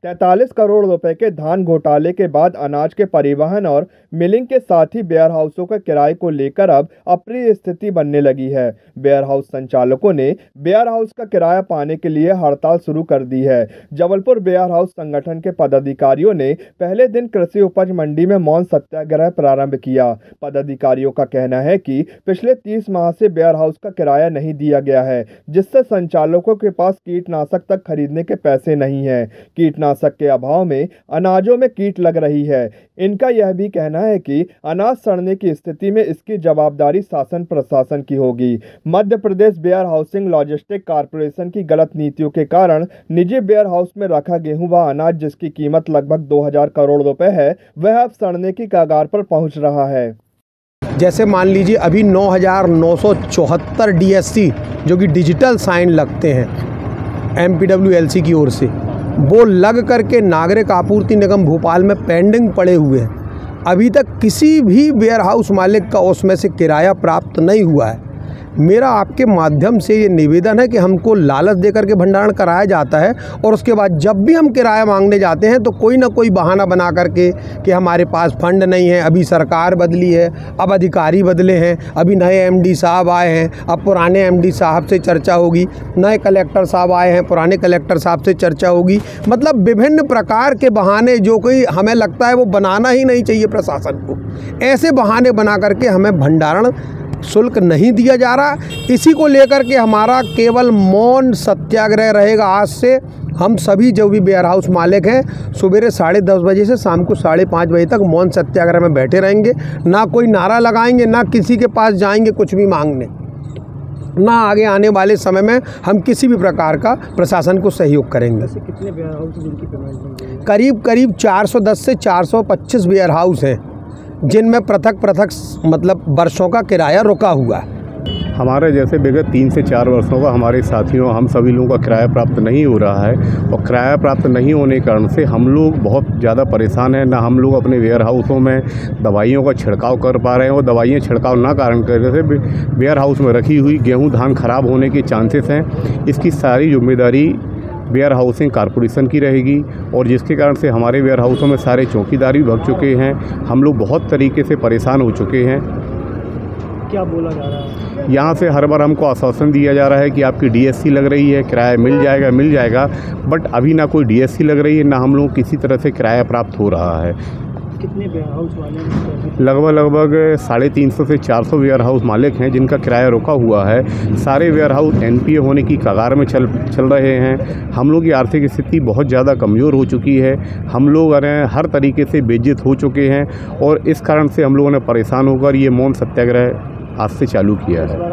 43 करोड़ रुपए के धान घोटाले के बाद अनाज के परिवहन और मिलिंग के साथ ही वेयरहाउसों के किराए को लेकर अब अप्रिय स्थिति बनने लगी है। वेयरहाउस संचालकों ने वेयरहाउस का किराया पाने के लिए हड़ताल शुरू कर दी है। जबलपुर वेयरहाउस संगठन के पदाधिकारियों ने पहले दिन कृषि उपज मंडी में मौन सत्याग्रह प्रारंभ किया। पदाधिकारियों का कहना है कि पिछले 30 माह से वेयरहाउस का किराया नहीं दिया गया है, जिससे संचालकों के पास कीटनाशक तक खरीदने के पैसे नहीं है। कीटनाशक के अभाव में अनाजों में कीट लग रही है। इनका यह भी कहना है कि अनाज सड़ने की स्थिति में इसकी जवाबदारी शासन प्रशासन की होगी। Madhya Pradesh where housing logistic corporation की गलत नीतियों के कारण निजी वेयर हाउस में रखा गेहूं व अनाज, जिसकी कीमत लगभग 2000 करोड़ रुपए है, वह अब सड़ने की कगार पर पहुंच रहा है। जैसे मान लीजिए अभी 9974 DSC जो कि डिजिटल साइन लगते हैं MPWLC की ओर से, वो लग करके नागरिक आपूर्ति निगम भोपाल में पेंडिंग पड़े हुए हैं। अभी तक किसी भी वेयरहाउस मालिक का उसमें से किराया प्राप्त नहीं हुआ है। मेरा आपके माध्यम से ये निवेदन है कि हमको लालच देकर के भंडारण कराया जाता है और उसके बाद जब भी हम किराया मांगने जाते हैं तो कोई ना कोई बहाना बना करके कि हमारे पास फंड नहीं है, अभी सरकार बदली है, अब अधिकारी बदले हैं, अभी नए MD साहब आए हैं, अब पुराने MD साहब से चर्चा होगी, नए कलेक्टर साहब आए हैं, पुराने कलेक्टर साहब से चर्चा होगी। मतलब विभिन्न प्रकार के बहाने जो कोई हमें लगता है वो बनाना ही नहीं चाहिए प्रशासन को। ऐसे बहाने बना करके हमें भंडारण शुल्क नहीं दिया जा रहा। इसी को लेकर के हमारा केवल मौन सत्याग्रह रहेगा। आज से हम सभी जो भी वेयरहाउस मालिक हैं सुबह 10:30 बजे से शाम को 5:30 बजे तक मौन सत्याग्रह में बैठे रहेंगे। ना कोई नारा लगाएंगे, ना किसी के पास जाएंगे कुछ भी मांगने, ना आगे आने वाले समय में हम किसी भी प्रकार का प्रशासन को सहयोग करेंगे। कितने वेयरहाउस जिनकी पेमेंट? करीब 410 से 425 वेयरहाउस हैं जिनमें पृथक मतलब वर्षों का किराया रुका हुआ है। हमारे जैसे विगत 3 से 4 वर्षों का हमारे साथियों हम सभी लोगों का किराया प्राप्त नहीं हो रहा है और किराया प्राप्त नहीं होने के कारण से हम लोग बहुत ज़्यादा परेशान हैं। ना हम लोग अपने वेयर हाउसों में दवाइयों का छिड़काव कर पा रहे हैं और दवाइयाँ छिड़काव ना कारण करने से वेयर हाउस में रखी हुई गेहूँ धान खराब होने के चांसेस हैं। इसकी सारी जिम्मेदारी वेयर हाउसिंग कॉरपोरेशन की रहेगी और जिसके कारण से हमारे वेयर हाउसों में सारे चौकीदार भी भग चुके हैं। हम लोग बहुत तरीके से परेशान हो चुके हैं। क्या बोला जा रहा है? यहाँ से हर बार हमको आश्वासन दिया जा रहा है कि आपकी DSC लग रही है, किराया मिल जाएगा, बट अभी ना कोई DSC लग रही है, ना हम लोग किसी तरह से किराया प्राप्त हो रहा है। कितने वेयरहाउस वाले हैं? लगभग 350 से 400 वेयरहाउस मालिक हैं जिनका किराया रुका हुआ है। सारे वेयरहाउस NPA होने की कगार में चल रहे हैं। हम लोग की आर्थिक स्थिति बहुत ज़्यादा कमज़ोर हो चुकी है। हम लोग हर तरीके से बेइज्जत हो चुके हैं और इस कारण से हम लोगों ने परेशान होकर ये मौन सत्याग्रह आज से चालू किया है।